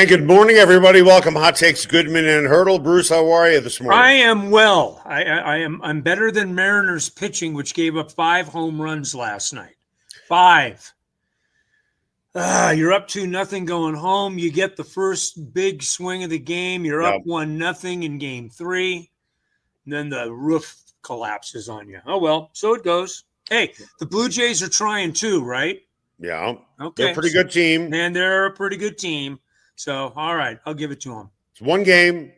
And good morning, everybody. Welcome, Hot Takes Goodman and Haertl. Bruce, how are you this morning? I am well. I'm better than Mariners pitching, which gave up 5 home runs last night. 5. You're up 2-0 going home. You get the first big swing of the game. You're up 1-0 in game 3. And then the roof collapses on you. Oh, well, so it goes. Hey, the Blue Jays are trying too, right? Yeah. Okay. They're a pretty good team. And they're a pretty good team. So, all right, I'll give it to them. It's one game.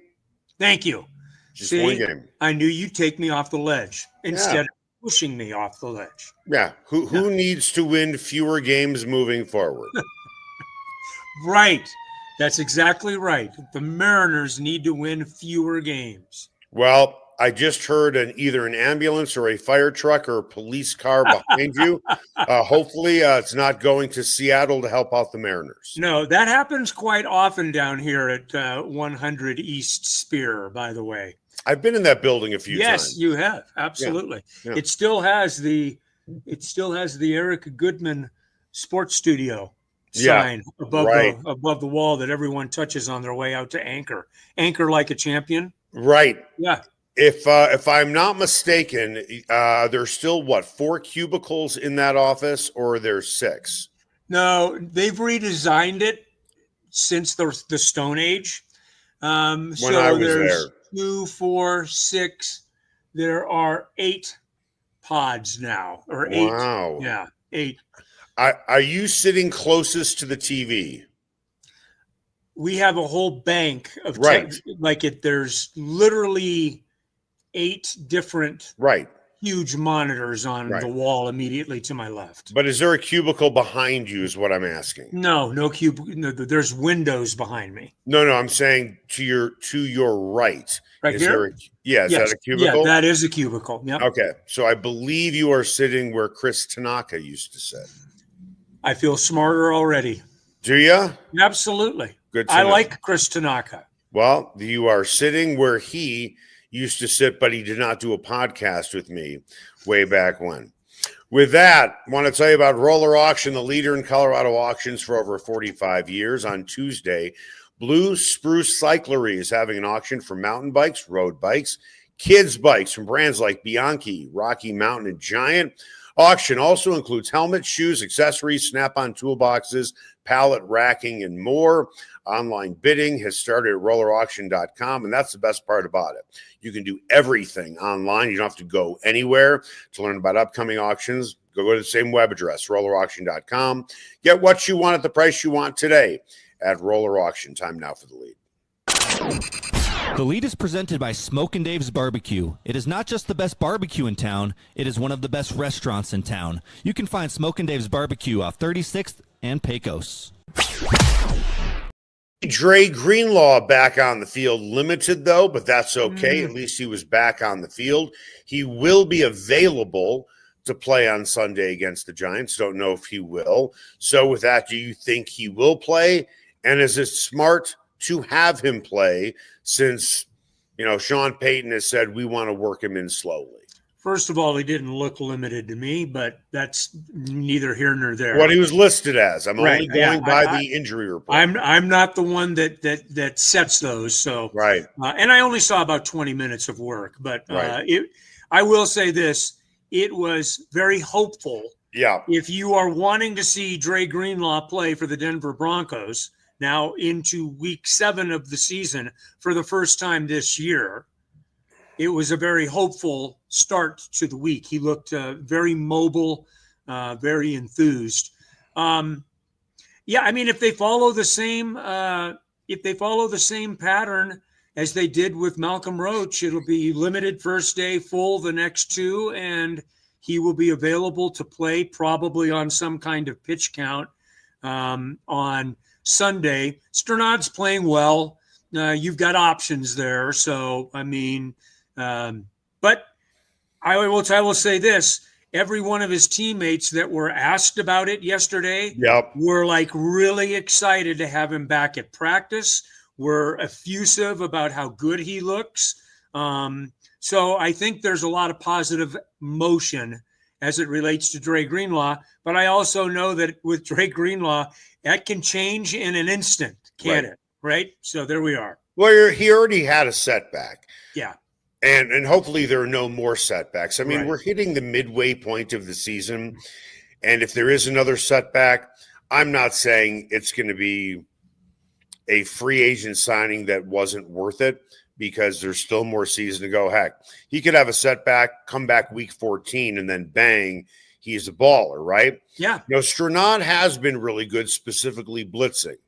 Thank you. Just one game. I knew you'd take me off the ledge instead of pushing me off the ledge. Yeah. Who needs to win fewer games moving forward? Right. That's exactly right. The Mariners need to win fewer games. Well, I just heard either an ambulance or a fire truck or a police car behind you. Hopefully it's not going to Seattle to help out the Mariners. No, that happens quite often down here at 100 East Spear, by the way. I've been in that building a few times. Yes, you have. Absolutely. Yeah. It still has the Eric Goodman Sports Studio sign above the wall that everyone touches on their way out to anchor. Anchor like a champion. Right. Yeah. If I'm not mistaken, there's still 4 cubicles in that office, or there's 6? No, they've redesigned it since the Stone Age. When I was there's there. 2, 4, 6. There are 8 pods now, or 8. Wow. Yeah, 8. Are you sitting closest to the TV? We have a whole bank of there's literally 8 different huge monitors on the wall immediately to my left. But is there a cubicle behind you is what I'm asking. No cubicle. No, there's windows behind me. No, I'm saying to your right. Right here? Is that a cubicle? Yeah, that is a cubicle. Yep. Okay. So I believe you are sitting where Chris Tanaka used to sit. I feel smarter already. Do you? Absolutely. Good to know. Like Chris Tanaka. Well, you are sitting where he used to sit, but he did not do a podcast with me way back when. With that, I want to tell you about Roller Auction, the leader in Colorado auctions for over 45 years. On Tuesday, Blue Spruce Cyclery is having an auction for mountain bikes, road bikes, kids' bikes from brands like Bianchi, Rocky Mountain, and Giant. Auction also includes helmets, shoes, accessories, snap-on toolboxes, pallet racking, and more. Online bidding has started at rollerauction.com, and that's the best part about it. You can do everything online. You don't have to go anywhere to learn about upcoming auctions. Go to the same web address, rollerauction.com. Get what you want at the price you want today at Roller Auction. Time now for the lead. The lead is presented by Smokin' Dave's Barbecue. It is not just the best barbecue in town, it is one of the best restaurants in town. You can find Smokin' Dave's Barbecue off 36th and Pecos. Dre Greenlaw back on the field, limited though, but that's okay. At least he was back on the field. He will be available to play on Sunday against the Giants. Don't know if he will. So with that, do you think he will play? And is it smart to have him play since, Sean Payton has said we want to work him in slowly? First of all, he didn't look limited to me, but that's neither here nor there. What he was listed as. I'm only going by the injury report. I'm not the one that sets those. So and I only saw about 20 minutes of work, but I will say this: it was very hopeful. Yeah. If you are wanting to see Dre Greenlaw play for the Denver Broncos now into week 7 of the season for the first time this year, it was a very hopeful start to the week. He looked very mobile, very enthused. If they follow the same pattern as they did with Malcolm Roach, it'll be limited first day, full the next 2, and he will be available to play probably on some kind of pitch count on Sunday. Sternad's playing well. You've got options there, so but I will say this: every one of his teammates that were asked about it yesterday were really excited to have him back at practice. Were effusive about how good he looks. So I think there's a lot of positive motion as it relates to Dre Greenlaw. But I also know that with Dre Greenlaw, that can change in an instant, can't it? right? So there we are. Well, he already had a setback. Yeah. And hopefully there are no more setbacks. I mean, Right. we're hitting the midway point of the season. And if there is another setback, I'm not saying it's going to be a free agent signing that wasn't worth it, because there's still more season to go. Heck, he could have a setback, come back week 14, and then bang, he's a baller, right? Yeah. Strnad has been really good, specifically blitzing.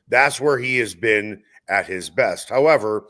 That's where he has been at his best. However,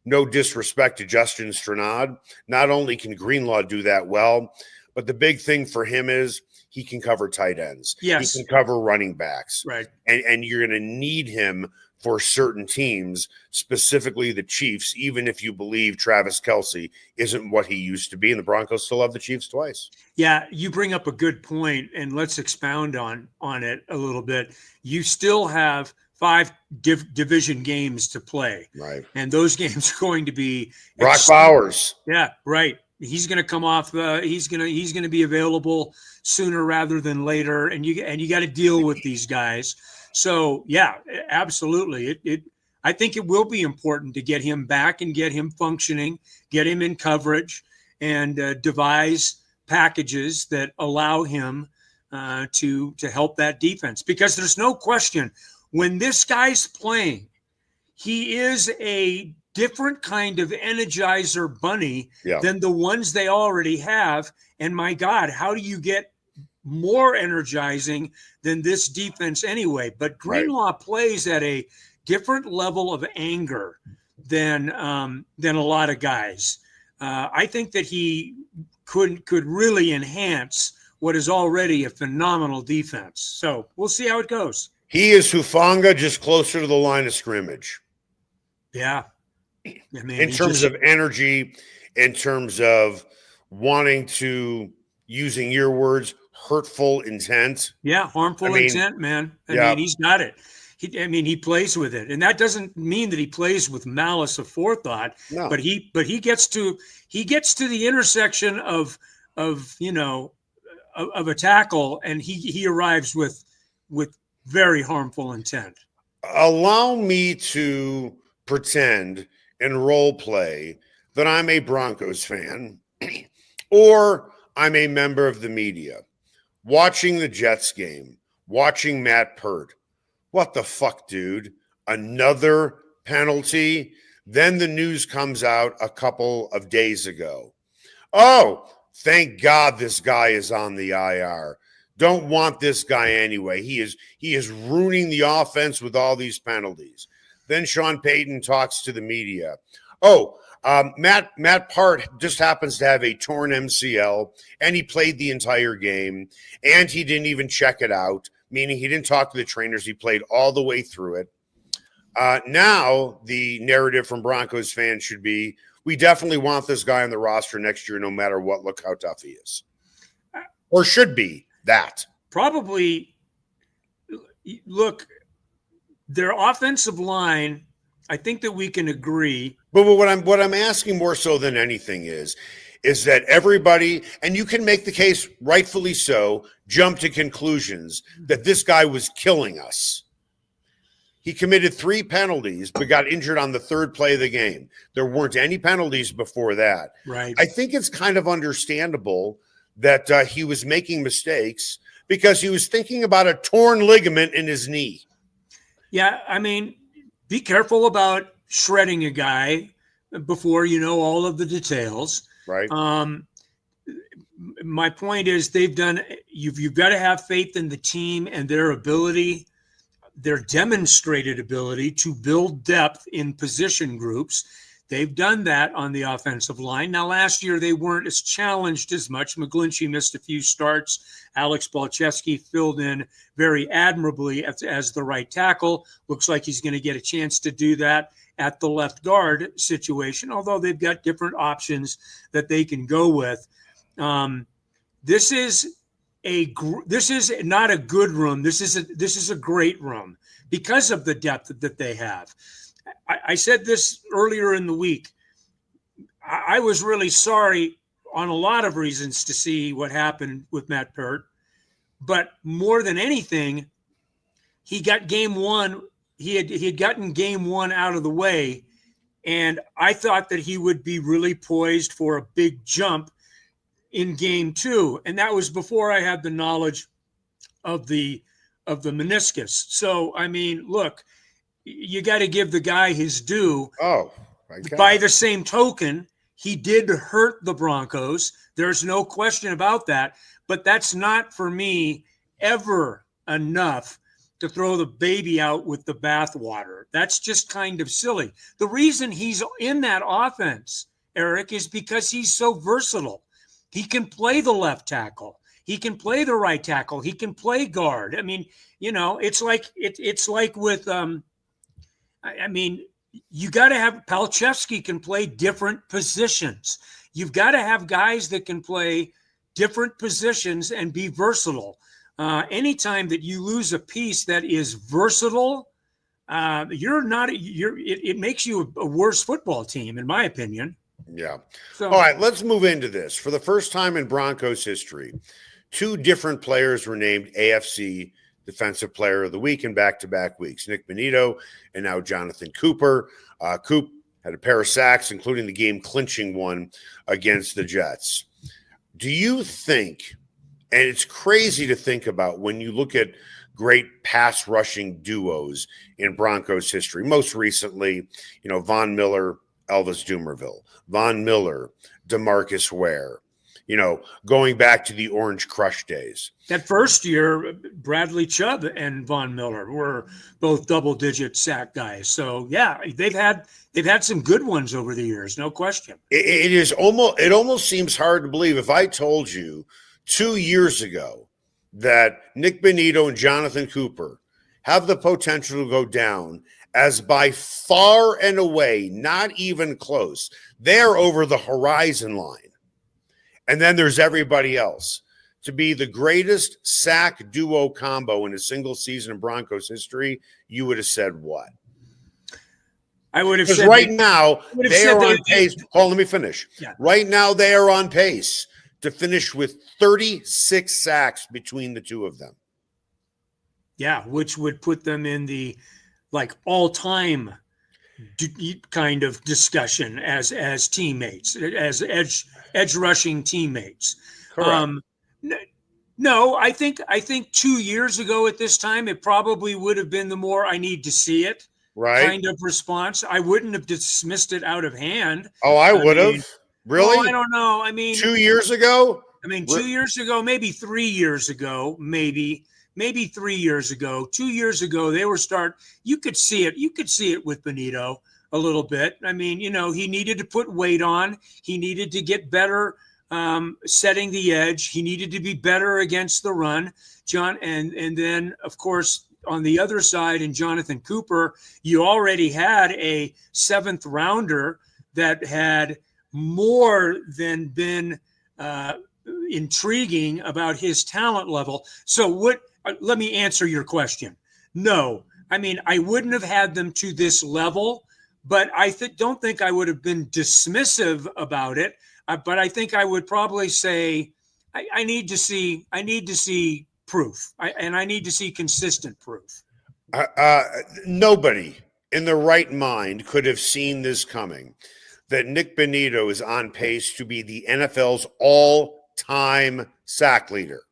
no disrespect to Justin Strnad. Not only can Greenlaw do that well, but the big thing for him is he can cover tight ends. Yes. He can cover running backs. Right. And you're going to need him for certain teams, specifically the Chiefs, even if you believe Travis Kelce isn't what he used to be, and the Broncos still have the Chiefs twice. Yeah, you bring up a good point, and let's expound on it a little bit. You still have 5 division games to play, Right? And those games are going to be Brock Bowers. Yeah, right. He's going to come off. He's going to be available sooner rather than later, and you got to deal with these guys. So yeah, absolutely. I think it will be important to get him back and get him functioning, get him in coverage, and devise packages that allow him to help that defense. Because there's no question, when this guy's playing, he is a different kind of energizer bunny than the ones they already have. And my God, how do you get more energizing than this defense anyway? But Greenlaw plays at a different level of anger than a lot of guys. I think that he could really enhance what is already a phenomenal defense. So we'll see how it goes. He is Hufanga, just closer to the line of scrimmage. Yeah. I mean, in terms of energy, in terms of wanting to, using your words, hurtful intent. Yeah, harmful intent, man. I mean, he's got it. He plays with it, and that doesn't mean that he plays with malice aforethought. No. But he gets to the intersection of a tackle, and he arrives with very harmful intent. Allow me to pretend and role play that I'm a Broncos fan, or I'm a member of the media, watching the Jets game, watching Matt Peart. What the fuck, dude? Another penalty? Then the news comes out a couple of days ago. Oh, thank God this guy is on the IR. Don't want this guy anyway. He is ruining the offense with all these penalties. Then Sean Payton talks to the media. Oh, Matt Peart just happens to have a torn MCL, and he played the entire game, and he didn't even check it out, meaning he didn't talk to the trainers. He played all the way through it. Now the narrative from Broncos fans should be, we definitely want this guy on the roster next year no matter what. Look how tough he is. Or should be that. Probably, look, their offensive line, I think that we can agree. But what I'm asking more so than anything is that everybody, and you can make the case, rightfully so, jump to conclusions that this guy was killing us. He committed 3 penalties, but got injured on the 3rd play of the game. There weren't any penalties before that. Right. I think it's kind of understandable that he was making mistakes because he was thinking about a torn ligament in his knee. Yeah, I mean, be careful about shredding a guy before you know all of the details. Right. My point is you've got to have faith in the team and their ability, their demonstrated ability to build depth in position groups. They've done that on the offensive line. Now, last year, they weren't as challenged as much. McGlinchey missed a few starts. Alex Balchewski filled in very admirably as the right tackle. Looks like he's going to get a chance to do that at the left guard situation, although they've got different options that they can go with. This is not a good room. This is a great room because of the depth that they have. I said this earlier in the week. I was really sorry on a lot of reasons to see what happened with Matt Peart, but more than anything, he got game 1 he had gotten game one out of the way, and I thought that he would be really poised for a big jump in game two, and that was before I had the knowledge of the meniscus. So I mean, look, you got to give the guy his due. Oh, my God. By the same token, he did hurt the Broncos. There's no question about that. But that's not, for me, ever enough to throw the baby out with the bathwater. That's just kind of silly. The reason he's in that offense, Eric, is because he's so versatile. He can play the left tackle. He can play the right tackle. He can play guard. I mean, you know, it's like with I mean, you got to have Palczewski can play different positions. You've got to have guys that can play different positions and be versatile. Anytime that you lose a piece that is versatile, it makes you a worse football team, in my opinion. Yeah. So, all right, let's move into this. For the first time in Broncos history, 2 different players were named AFC Defensive Player of the Week in back-to-back weeks. Nik Bonitto and now Jonathon Cooper. Coop had a pair of sacks, including the game-clinching one against the Jets. Do you think, and it's crazy to think about when you look at great pass-rushing duos in Broncos history, most recently, you know, Von Miller, Elvis Dumervil, Von Miller, DeMarcus Ware, you know, going back to the Orange Crush days. That first year, Bradley Chubb and Von Miller were both double-digit sack guys. So yeah, they've had some good ones over the years, no question. It almost seems hard to believe if I told you 2 years ago that Nik Bonitto and Jonathon Cooper have the potential to go down as by far and away, not even close. They're over the horizon line. And then there's everybody else. To be the greatest sack duo combo in a single season in Broncos history, you would have said what? I would have said right now they are on pace. Hold on, let me finish. Yeah. Right now they are on pace to finish with 36 sacks between the two of them. Yeah, which would put them in the all-time kind of discussion as teammates, as edge rushing teammates. Correct. No, I think 2 years ago at this time, it probably would have been the more I need to see it kind of response. I wouldn't have dismissed it out of hand. Oh, I would have. Really? Well, I don't know. I mean, 2 years ago? 2 years ago, maybe 3 years ago, maybe 3 years ago. 2 years ago, they were you could see it. You could see it with Bonitto a little bit. I mean, you know, he needed to put weight on. He needed to get better setting the edge. He needed to be better against the run. And then, of course, on the other side, in Jonathon Cooper, you already had a 7th rounder that had more than been intriguing about his talent level. So let me answer your question. No, I mean, I wouldn't have had them to this level, but I don't think I would have been dismissive about it. But I think I would probably say I need to see proof, and I need to see consistent proof. Nobody in their right mind could have seen this coming, that Nik Bonitto is on pace to be the NFL's all-time sack leader.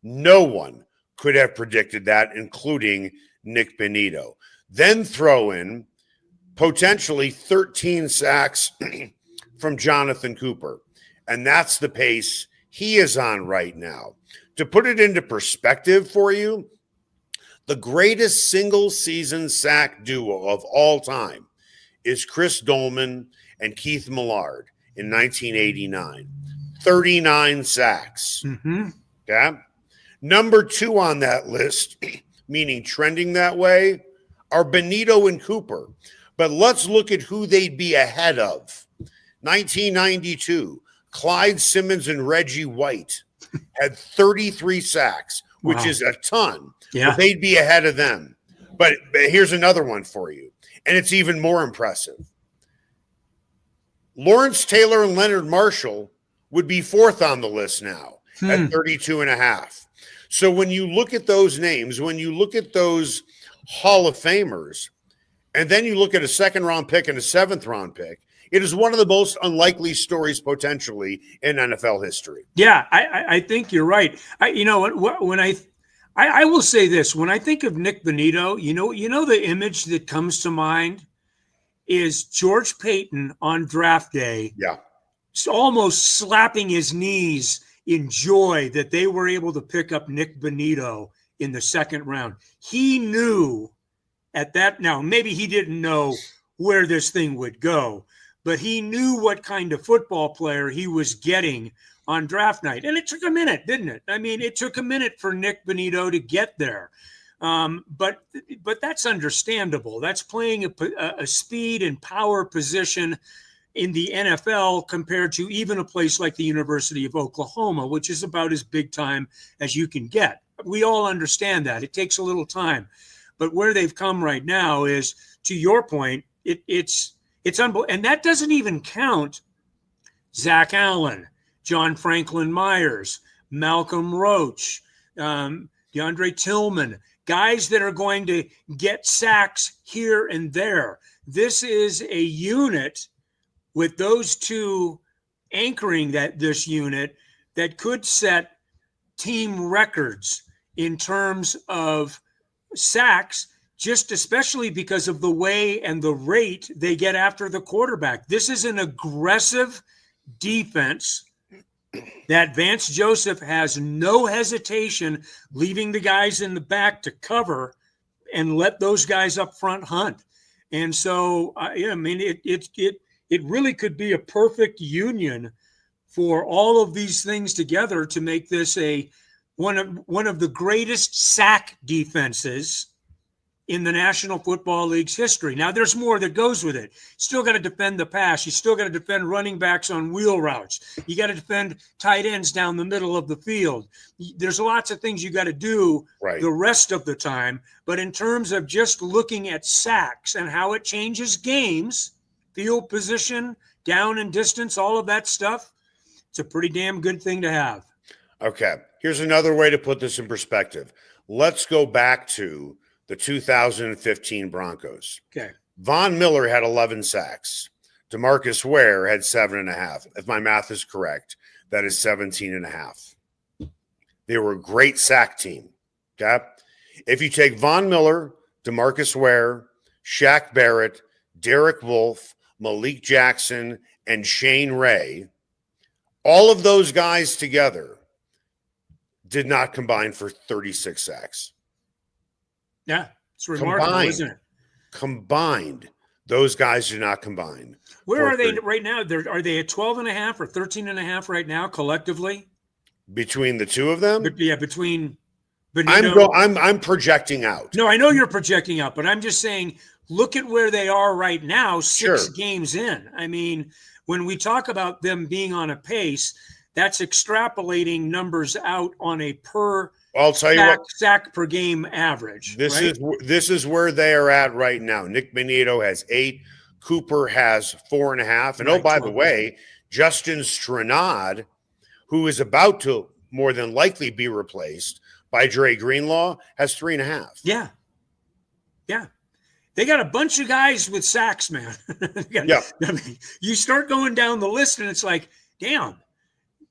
No one could have predicted that, including Nik Bonitto. Then throw in potentially 13 sacks from Jonathon Cooper. And that's the pace he is on right now. To put it into perspective for you, the greatest single-season sack duo of all time is Chris Dolman and Keith Millard in 1989. 39 sacks. Mm-hmm. Okay? Number 2 on that list, meaning trending that way, are Bonitto and Cooper. But let's look at who they'd be ahead of. 1992, Clyde Simmons and Reggie White had 33 sacks, which is a ton. Yeah. But they'd be ahead of them. But here's another one for you, and it's even more impressive. Lawrence Taylor and Leonard Marshall would be 4th on the list now at 32 and a half. So when you look at those names, when you look at those Hall of Famers, and then you look at a second-round pick and a seventh-round pick, it is one of the most unlikely stories potentially in NFL history. Yeah, I think you're right. When I will say this, when I think of Nik Bonitto, you know the image that comes to mind is George Payton on draft day. Yeah. Almost slapping his knees in joy that they were able to pick up Nik Bonitto in the second round. He knew at that, now maybe he didn't know where this thing would go, but he knew what kind of football player he was getting on draft night. And it took a minute, didn't it? I mean, it took a minute for Nik Bonitto to get there. But that's understandable. That's playing a speed and power position in the NFL compared to even a place like the University of Oklahoma, which is about as big time as you can get. We all understand that. It takes a little time. But where they've come right now is, to your point, it's unbelievable. And that doesn't even count Zach Allen, John Franklin Myers, Malcolm Roach, DeAndre Tillman, guys that are going to get sacks here and there. This is a unit with those two anchoring this unit that could set team records in terms of sacks, just especially because of the way and the rate they get after the quarterback. This is an aggressive defense that Vance Joseph has no hesitation leaving the guys in the back to cover and let those guys up front hunt. And so, it really could be a perfect union for all of these things together to make this one of the greatest sack defenses in the National Football League's history. Now, there's more that goes with it. Still got to defend the pass. You still got to defend running backs on wheel routes. You got to defend tight ends down the middle of the field. There's lots of things you got to do the rest of the time. But in terms of just looking at sacks and how it changes games, field position, down and distance, all of that stuff, it's a pretty damn good thing to have. Okay. Here's another way to put this in perspective. Let's go back to the 2015 Broncos. Okay. Von Miller had 11 sacks. DeMarcus Ware had 7.5. If my math is correct, that is 17.5. They were a great sack team. Okay. If you take Von Miller, DeMarcus Ware, Shaq Barrett, Derek Wolfe, Malik Jackson, and Shane Ray, all of those guys together did not combine for 36 sacks. Yeah, it's remarkable, isn't it? Combined, those guys do not combine. Where are they right now? Are they at 12.5 or 13.5 right now collectively? Between the two of them? But yeah, between Bonitto. I'm projecting out. No, I know you're projecting out, but I'm just saying, look at where they are right now, six games in. I mean, when we talk about them being on a pace, that's extrapolating numbers out on a I'll tell you what, sack per game average. This is where they are at right now. Nik Bonitto has 8. Cooper has 4.5. And by the way, Justin Stranad, who is about to more than likely be replaced by Dre Greenlaw, has 3.5. Yeah. Yeah. They got a bunch of guys with sacks, man. I mean, you start going down the list and it's like, damn,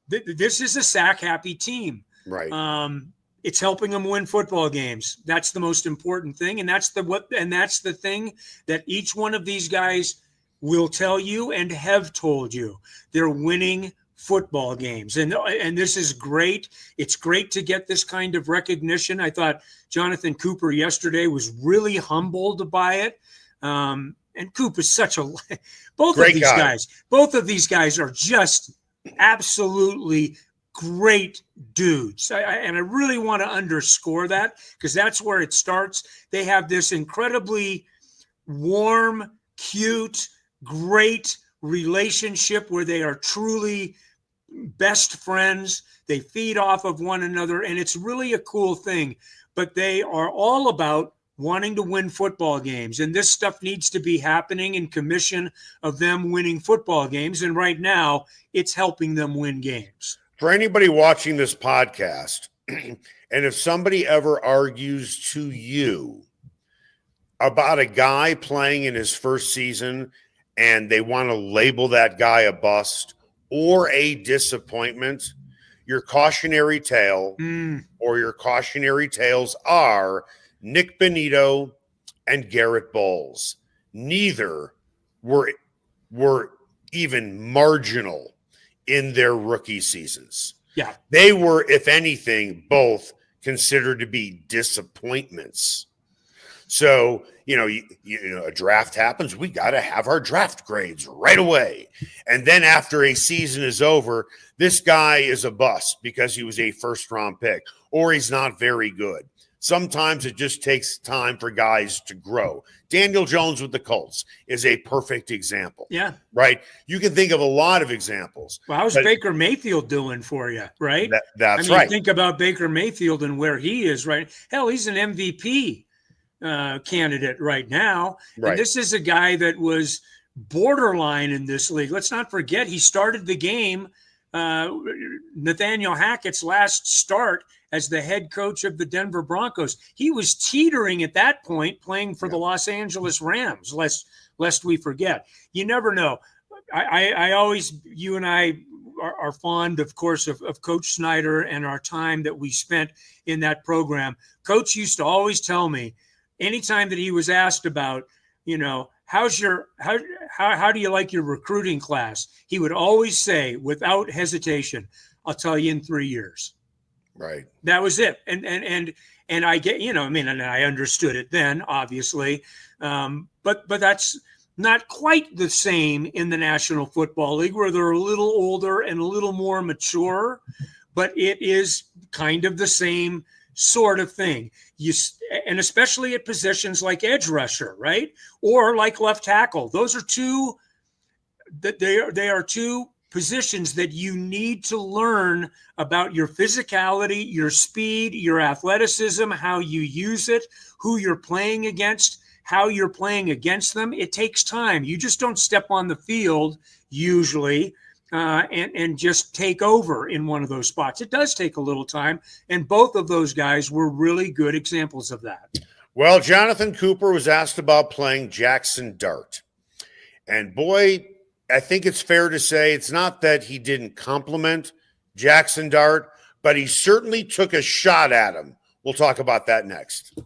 this is a sack-happy team. Right. It's helping them win football games. That's the most important thing. And that's the thing that each one of these guys will tell you and have told you. They're winning football games. And this is great. It's great to get this kind of recognition. I thought Jonathon Cooper yesterday was really humbled by it. And Coop is such a both great of these guy. guys. Both of these guys are just absolutely great dudes. And I really want to underscore that because that's where it starts. They have this incredibly warm, cute, great relationship where they are truly best friends. They feed off of one another, and it's really a cool thing. But they are all about wanting to win football games, and this stuff needs to be happening in commission of them winning football games. And right now, it's helping them win games. For anybody watching this podcast, and if somebody ever argues to you about a guy playing in his first season and they want to label that guy a bust or a disappointment, your cautionary tale or your cautionary tales are Nik Bonitto and Garrett Bowles. Neither were even marginal in their rookie seasons. Yeah. They were, if anything, both considered to be disappointments. So, a draft happens. We got to have our draft grades right away. And then after a season is over, this guy is a bust because he was a first-round pick or he's not very good. Sometimes it just takes time for guys to grow. Daniel Jones with the Colts is a perfect example. Yeah. Right? You can think of a lot of examples. Well, how's Baker Mayfield doing for you, right? That's right. Think about Baker Mayfield and where he is, right? Hell, he's an MVP candidate right now. Right. And this is a guy that was borderline in this league. Let's not forget he started the game, Nathaniel Hackett's last start as the head coach of the Denver Broncos. He was teetering at that point playing for the Los Angeles Rams, lest we forget. You never know. I always, you and I are fond, of course, of Coach Snyder and our time that we spent in that program. Coach used to always tell me, anytime that he was asked about, how do you like your recruiting class? He would always say, without hesitation, I'll tell you in 3 years. Right. That was it. And I get, and I understood it then, obviously. But that's not quite the same in the National Football League, where they're a little older and a little more mature, but it is kind of the same sort of thing. And especially at positions like edge rusher, right? Or like left tackle. Those are two positions that you need to learn about your physicality, your speed, your athleticism, how you use it, who you're playing against, how you're playing against them. It takes time. You just don't step on the field usually and just take over in one of those spots. It does take a little time, and both of those guys were really good examples of that. Well, Jonathon Cooper was asked about playing Jaxson Dart. And boy, I think it's fair to say it's not that he didn't compliment Jaxson Dart, but he certainly took a shot at him. We'll talk about that next.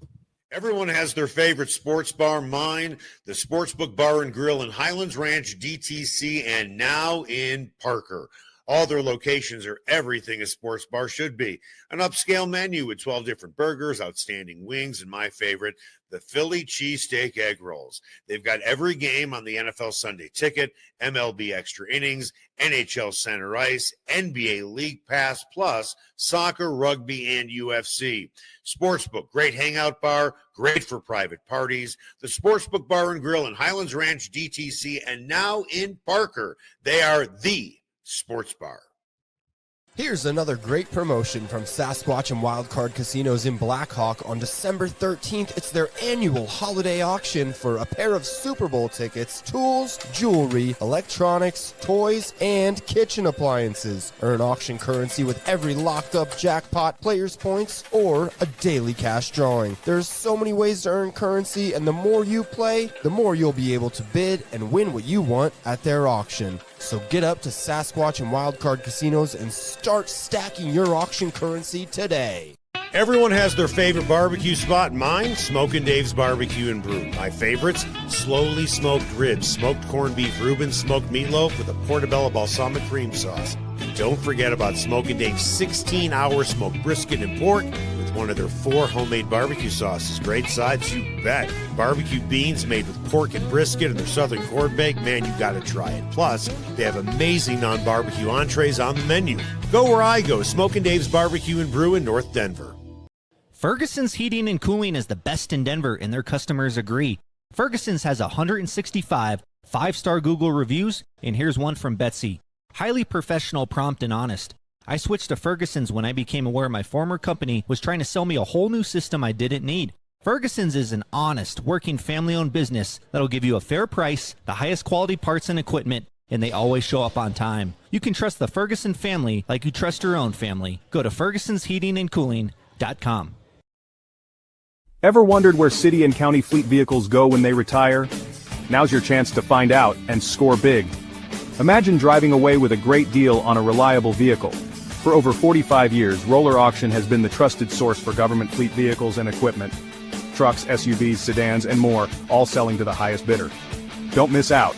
Everyone has their favorite sports bar. Mine, the Sportsbook Bar and Grill in Highlands Ranch, DTC, and now in Parker. All their locations are everything a sports bar should be. An upscale menu with 12 different burgers, outstanding wings, and my favorite, the Philly cheesesteak egg rolls. They've got every game on the NFL Sunday Ticket, MLB Extra Innings, NHL Center Ice, NBA League Pass, plus soccer, rugby, and UFC. Sportsbook, great hangout bar, great for private parties. The Sportsbook Bar and Grill in Highlands Ranch, DTC, and now in Parker. They are the sports bar. Here's another great promotion from Sasquatch and Wildcard Casinos in Blackhawk. On December 13th, it's their annual holiday auction for a pair of Super Bowl tickets, tools, jewelry, electronics, toys, and kitchen appliances. Earn auction currency with every locked-up jackpot, players' points, or a daily cash drawing. There's so many ways to earn currency, and the more you play, the more you'll be able to bid and win what you want at their auction. So get up to Sasquatch and Wildcard Casinos and start stacking your auction currency today. Everyone has their favorite barbecue spot. Mine, Smokin' Dave's Barbecue and Brew. My favorites, slowly smoked ribs, smoked corned beef Reuben, smoked meatloaf with a portobello balsamic cream sauce. Don't forget about Smokin' Dave's 16-hour smoked brisket and pork with one of their 4 homemade barbecue sauces. Great sides, you bet. Barbecue beans made with pork and brisket and their southern corn bake. Man, you got to try it. Plus, they have amazing non-barbecue entrees on the menu. Go where I go, Smokin' Dave's Barbecue and Brew in North Denver. Ferguson's Heating and Cooling is the best in Denver, and their customers agree. Ferguson's has 165 5-star Google reviews, and here's one from Betsy. Highly professional, prompt, and honest. I switched to Ferguson's when I became aware my former company was trying to sell me a whole new system I didn't need. Ferguson's is an honest, working, family-owned business that'll give you a fair price, the highest quality parts and equipment, and they always show up on time. You can trust the Ferguson family like you trust your own family. Go to fergusonsheatingandcooling.com. Ever wondered where city and county fleet vehicles go when they retire? Now's your chance to find out and score big. Imagine driving away with a great deal on a reliable vehicle. For over 45 years, Roller Auction has been the trusted source for government fleet vehicles and equipment. Trucks, SUVs, sedans, and more, all selling to the highest bidder. Don't miss out.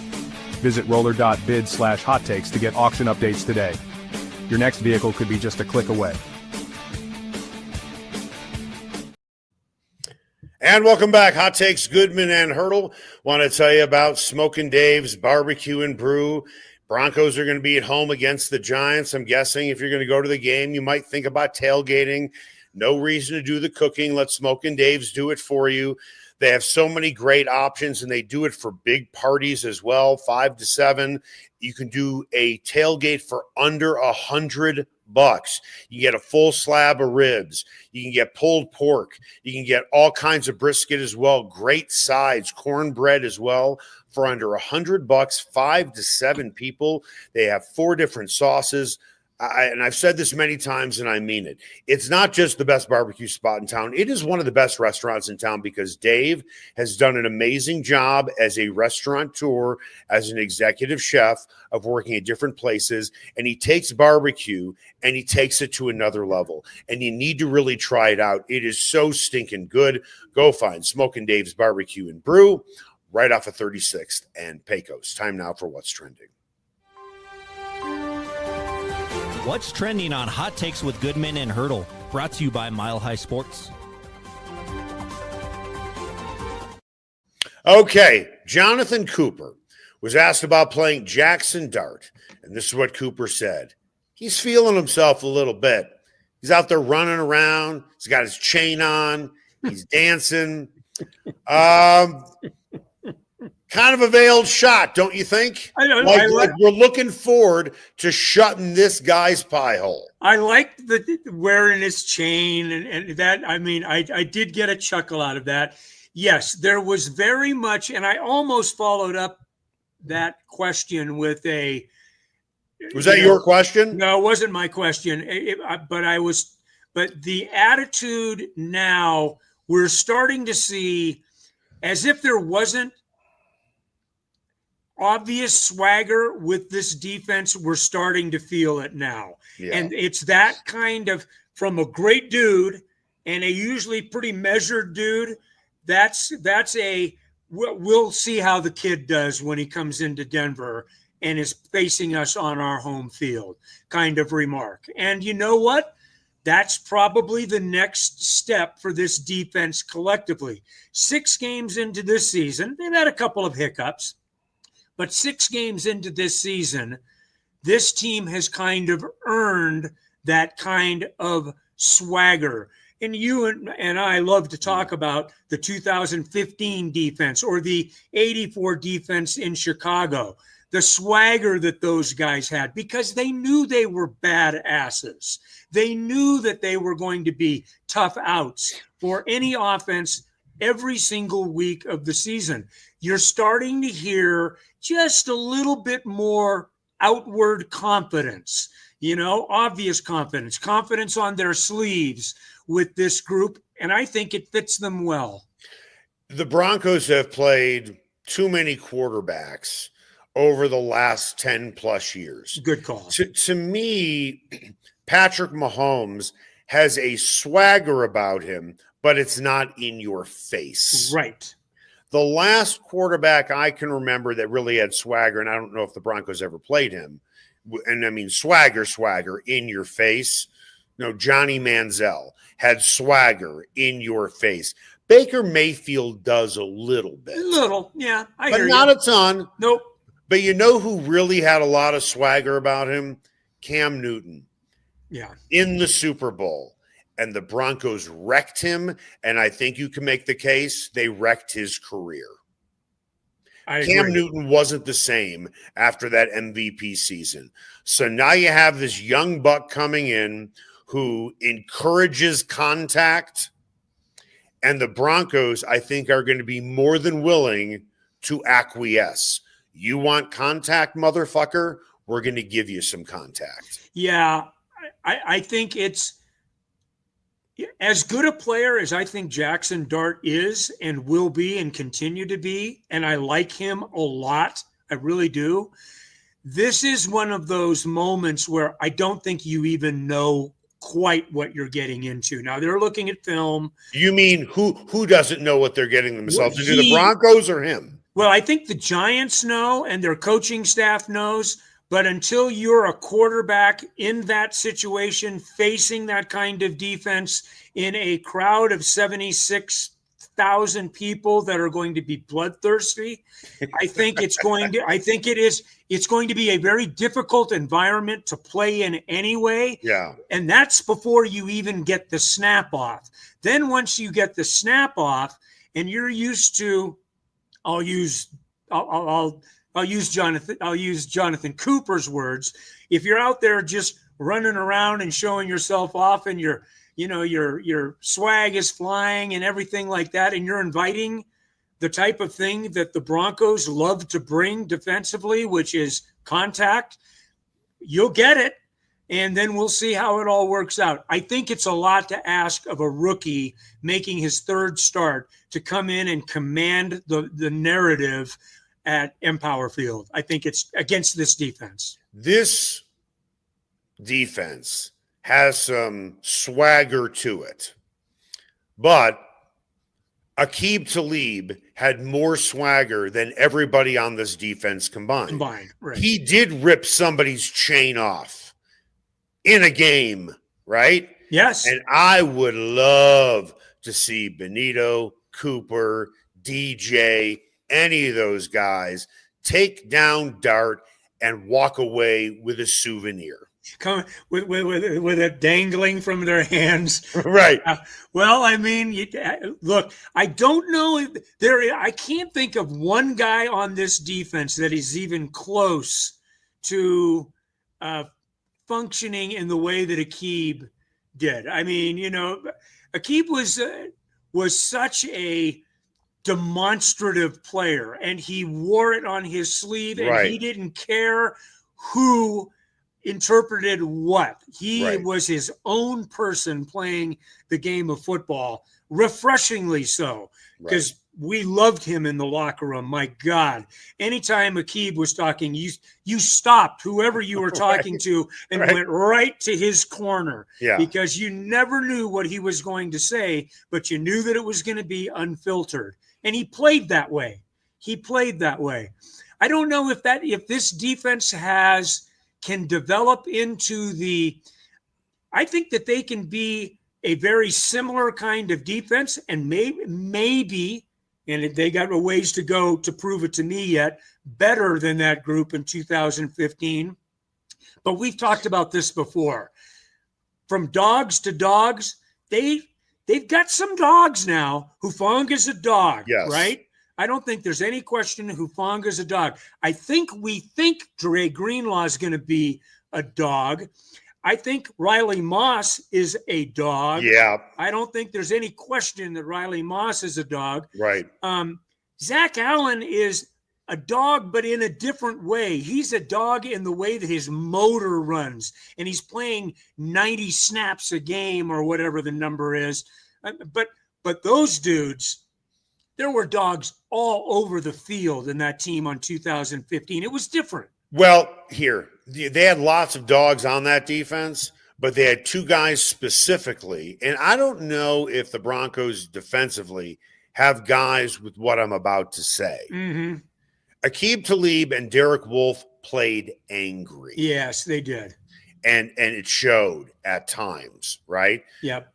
Visit roller.bid/hottakes to get auction updates today. Your next vehicle could be just a click away. And welcome back. Hot Takes, Goodman and Haertl. Want to tell you about Smokin' Dave's Barbecue and Brew. Broncos are going to be at home against the Giants. I'm guessing if you're going to go to the game, you might think about tailgating. No reason to do the cooking. Let Smokin' Dave's do it for you. They have so many great options, and they do it for big parties as well, 5 to 7. You can do a tailgate for under $100. You get a full slab of ribs. You can get pulled pork. You can get all kinds of brisket as well. Great sides, cornbread as well for under $100. 5 to 7 people. They have 4 different sauces. And I've said this many times, and I mean it. It's not just the best barbecue spot in town. It is one of the best restaurants in town because Dave has done an amazing job as a restaurateur, as an executive chef of working at different places. And he takes barbecue and he takes it to another level. And you need to really try it out. It is so stinking good. Go find Smokin' Dave's Barbecue and Brew right off of 36th and Pecos. Time now for What's Trending. What's trending on Hot Takes with Goodman and Haertl? Brought to you by Mile High Sports. Okay, Jonathon Cooper was asked about playing Jaxson Dart, and this is what Cooper said. He's feeling himself a little bit. He's out there running around. He's got his chain on. He's dancing. Kind of a veiled shot, don't you think? Like we're looking forward to shutting this guy's pie hole. I like the wearing his chain and that. I mean, I did get a chuckle out of that. Yes, there was very much, and I almost followed up that question with a. Was that your question? No, it wasn't my question. But the attitude now, we're starting to see, as if there wasn't obvious swagger with this defense, we're starting to feel it now. Yeah. And it's that kind of, from a great dude and a usually pretty measured dude, we'll see how the kid does when he comes into Denver and is facing us on our home field kind of remark. And you know what? That's probably the next step for this defense collectively. 6 games into this season, they've had a couple of hiccups. But 6 games into this season, this team has kind of earned that kind of swagger. And you and I love to talk about the 2015 defense or the 84 defense in Chicago, the swagger that those guys had because they knew they were badasses. They knew that they were going to be tough outs for any offense every single week of the season. You're starting to hear just a little bit more outward confidence, obvious confidence on their sleeves with this group. And I think it fits them well. The Broncos have played too many quarterbacks over the last 10 plus years. Good call. To me, Patrick Mahomes has a swagger about him, but it's not in your face. Right. The last quarterback I can remember that really had swagger, and I don't know if the Broncos ever played him, and I mean swagger in your face. Johnny Manziel had swagger in your face. Baker Mayfield does a little bit. Yeah. But not a ton. Nope. But you know who really had a lot of swagger about him? Cam Newton. Yeah. In the Super Bowl. And the Broncos wrecked him, and I think you can make the case they wrecked his career. Cam Newton wasn't the same after that MVP season. So now you have this young buck coming in who encourages contact, and the Broncos, I think, are going to be more than willing to acquiesce. You want contact, motherfucker? We're going to give you some contact. Yeah, I think it's as good a player as I think Jaxson Dart is and will be and continue to be, and I like him a lot, I really do. This is one of those moments where I don't think you even know quite what you're getting into. Now they're looking at film. You mean who doesn't know what they're getting themselves into? The Broncos or him? Well, I think the Giants know and their coaching staff knows, but until you're a quarterback in that situation, facing that kind of defense in a crowd of 76,000 people that are going to be bloodthirsty, I think it's going to be a very difficult environment to play in anyway. Yeah. And that's before you even get the snap off. Then once you get the snap off and you're used to, I'll use Jonathon Cooper's words. If you're out there just running around and showing yourself off and your swag is flying and everything like that, and you're inviting the type of thing that the Broncos love to bring defensively, which is contact, you'll get it. And then we'll see how it all works out. I think it's a lot to ask of a rookie making his third start to come in and command the narrative at Empower Field. I think it's against this defense. This defense has some swagger to it. But Aqib Talib had more swagger than everybody on this defense combined. Right. He did rip somebody's chain off in a game, right? Yes. And I would love to see Bonitto, Cooper, DJ, any of those guys take down Dart and walk away with a souvenir. Come with it dangling from their hands. Right. Well, I mean, look, I don't know if I can't think of one guy on this defense that is even close to functioning in the way that Aqib did. I mean, Aqib was such a demonstrative player, and he wore it on his sleeve, and he didn't care who interpreted what. He was his own person playing the game of football, refreshingly so, because we loved him in the locker room. My God, anytime Aqib was talking, you stopped whoever you were talking to and went right to his corner, because you never knew what he was going to say, but you knew that it was going to be unfiltered. And he played that way. I don't know if this defense can develop into I think that they can be a very similar kind of defense, and maybe, and they got a ways to go to prove it to me yet, better than that group in 2015. But we've talked about this before. From dogs to dogs, they've got some dogs now. Hufanga's a dog, right? I don't think there's any question Hufanga's a dog. We think Dre Greenlaw is going to be a dog. I think Riley Moss is a dog. Yeah. I don't think there's any question that Riley Moss is a dog. Right. Zach Allen is a dog, but in a different way. He's a dog in the way that his motor runs, and he's playing 90 snaps a game or whatever the number is. But those dudes, there were dogs all over the field in that team on 2015. It was different. Well, they had lots of dogs on that defense, but they had two guys specifically. And I don't know if the Broncos defensively have guys with what I'm about to say. Mm-hmm. Aqib Talib and Derek Wolfe played angry. Yes, they did. And it showed at times, right? Yep.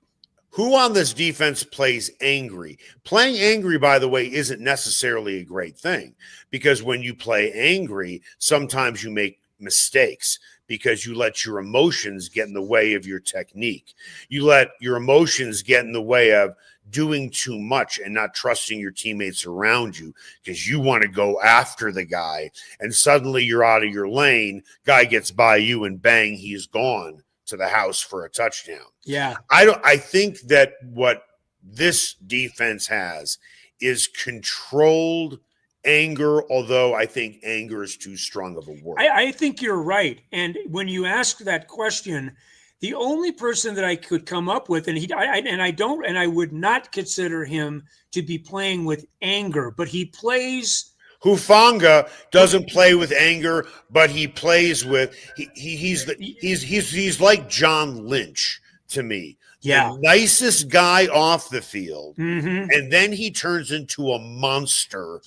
Who on this defense plays angry? Playing angry, by the way, isn't necessarily a great thing, because when you play angry, sometimes you make mistakes because you let your emotions get in the way of your technique. You let your emotions get in the way of doing too much and not trusting your teammates around you because you want to go after the guy, and suddenly you're out of your lane. Guy gets by you and bang, he's gone to the house for a touchdown. Yeah. I think that what this defense has is controlled anger, although I think anger is too strong of a word. I think you're right. And when you ask that question, The only person that I could come up with, and I would not consider him to be playing with anger, but he plays. Hufanga doesn't play with anger, but he plays with he's like John Lynch to me. Yeah. The nicest guy off the field, Mm-hmm. and then he turns into a monster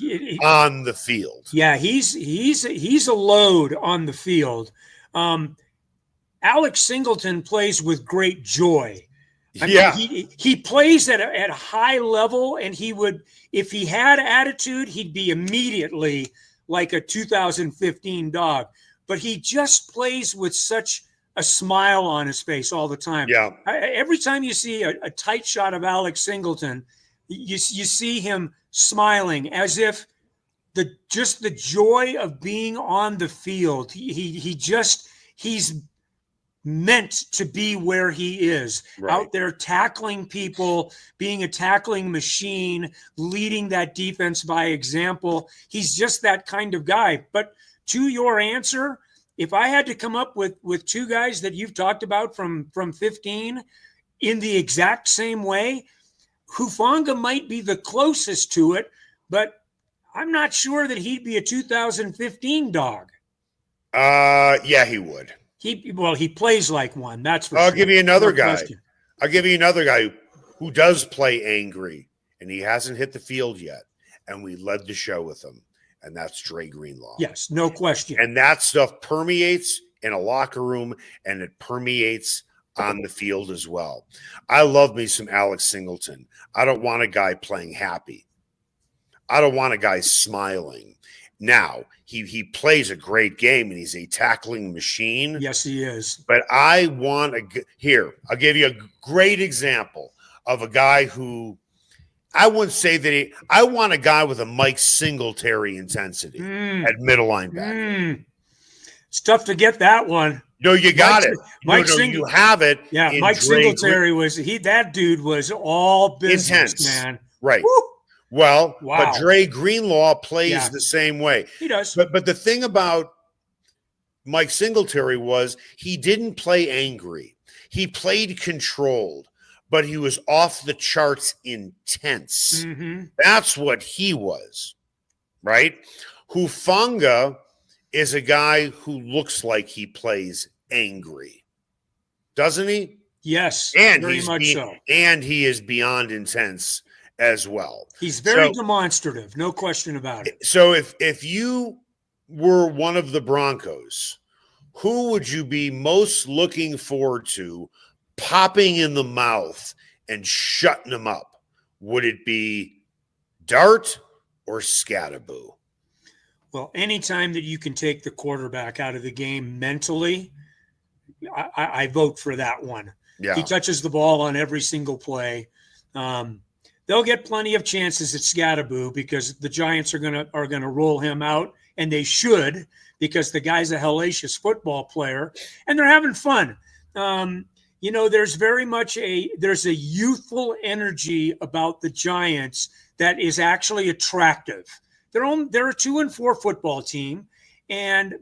on the field. Yeah, he's a load on the field. Alex Singleton plays with great joy. I mean, he plays at a high level, and he would, if he had attitude, he'd be immediately like a 2015 dog. But he just plays with such a smile on his face all the time. Yeah. Every time you see a tight shot of Alex Singleton, you see him smiling as if the joy of being on the field. He's meant to be where he is, right out there tackling people, being a tackling machine, leading that defense by example. He's just that kind of guy. But to your answer, if I had to come up with two guys that you've talked about from 15 in the exact same way, Hufanga might be the closest to it, but I'm not sure that he'd be a 2015 dog. Yeah, he would. He plays like one. That's for I'll sure. give you another No guy. question. I'll give you another guy who does play angry, and he hasn't hit the field yet, and we led the show with him, and that's Dre Greenlaw. Yes, no question. And that stuff permeates in a locker room, and it permeates on the field as well. I love me some Alex Singleton. I don't want a guy playing happy. I don't want a guy smiling. Now, he plays a great game, and he's a tackling machine. Yes, he is. But I want I'll give you a great example of a guy who I wouldn't say that I want a guy with a Mike Singletary intensity at middle linebacker. It's tough to get that one. No, you got it. You have it. Yeah, Mike Singletary that dude was all business, intense, man. Right. Woo! Well, Wow. but Dre Greenlaw plays the same way. He does. But the thing about Mike Singletary was he didn't play angry. He played controlled, but he was off the charts intense. Mm-hmm. That's what he was, right? Hufanga is a guy who looks like he plays angry, doesn't he? Yes, And very much so. And he is beyond intense as well. He's very demonstrative, no question about it. So if you were one of the Broncos, who would you be most looking forward to popping in the mouth and shutting them up? Would it be Dart or Scatterboo? Well, anytime that you can take the quarterback out of the game mentally, I vote for that one. Yeah. He touches the ball on every single play. They'll get plenty of chances at Scatterboo because the Giants are gonna roll him out, and they should, because the guy's a hellacious football player, and they're having fun. There's very much there's a youthful energy about the Giants that is actually attractive. They're a 2-4 football team,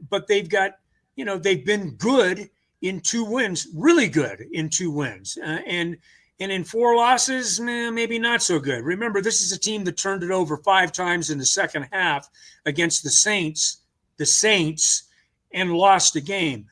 but they've got, they've been good in 2 wins, really good in 2 wins, and in 4 losses, maybe not so good. Remember, this is a team that turned it over 5 times in the second half against the Saints, and lost a game.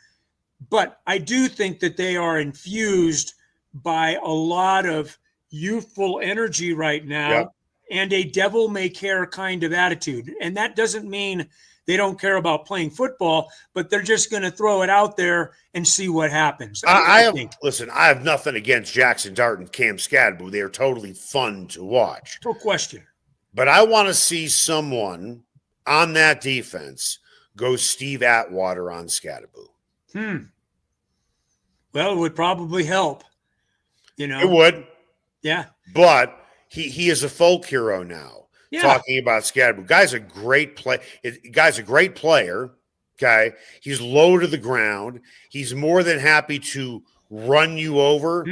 But I do think that they are infused by a lot of youthful energy right now. Yep. And a devil may care kind of attitude. And that doesn't mean they don't care about playing football, but they're just going to throw it out there and see what happens. I think. Listen, I have nothing against Jaxson Dart and Cam Scatterboo. They are totally fun to watch. No question. But I want to see someone on that defense go Steve Atwater on Scatterboo. Well, it would probably help. It would. Yeah. But he is a folk hero now. Yeah. Talking about Scatterboo. Guy's a great player. Okay. He's low to the ground. He's more than happy to run you over,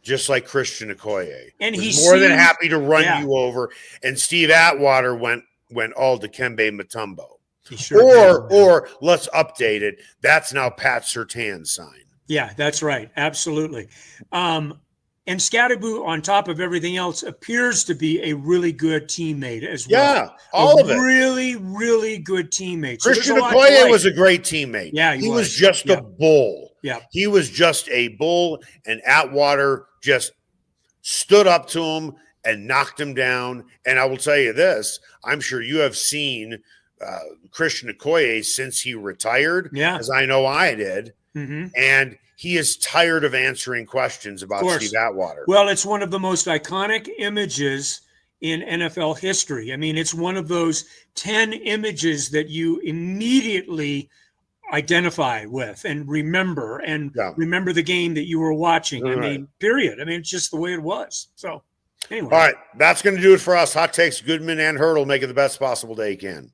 just like Christian Okoye. And he's more than happy to run you over. And Steve Atwater went all Dikembe Mutombo. Sure or let's update it. That's now Pat Surtain's sign. Yeah, that's right. Absolutely. And Scatterboo, on top of everything else, appears to be a really good teammate as well. Yeah, all of it. Really, really good teammate. So Christian there's a lot to Okoye like. was a great teammate. Yeah, he was just a bull. Yeah. He was just a bull, and Atwater just stood up to him and knocked him down. And I will tell you this, I'm sure you have seen Christian Okoye since he retired, as I know I did. Mm-hmm. And he is tired of answering questions about Steve Atwater. Well, it's one of the most iconic images in NFL history. I mean, it's one of those 10 images that you immediately identify with and remember remember the game that you were watching. I mean, period. I mean, it's just the way it was. So anyway. All right. That's going to do it for us. Hot Takes, Goodman and Haertl. Make it the best possible day you can.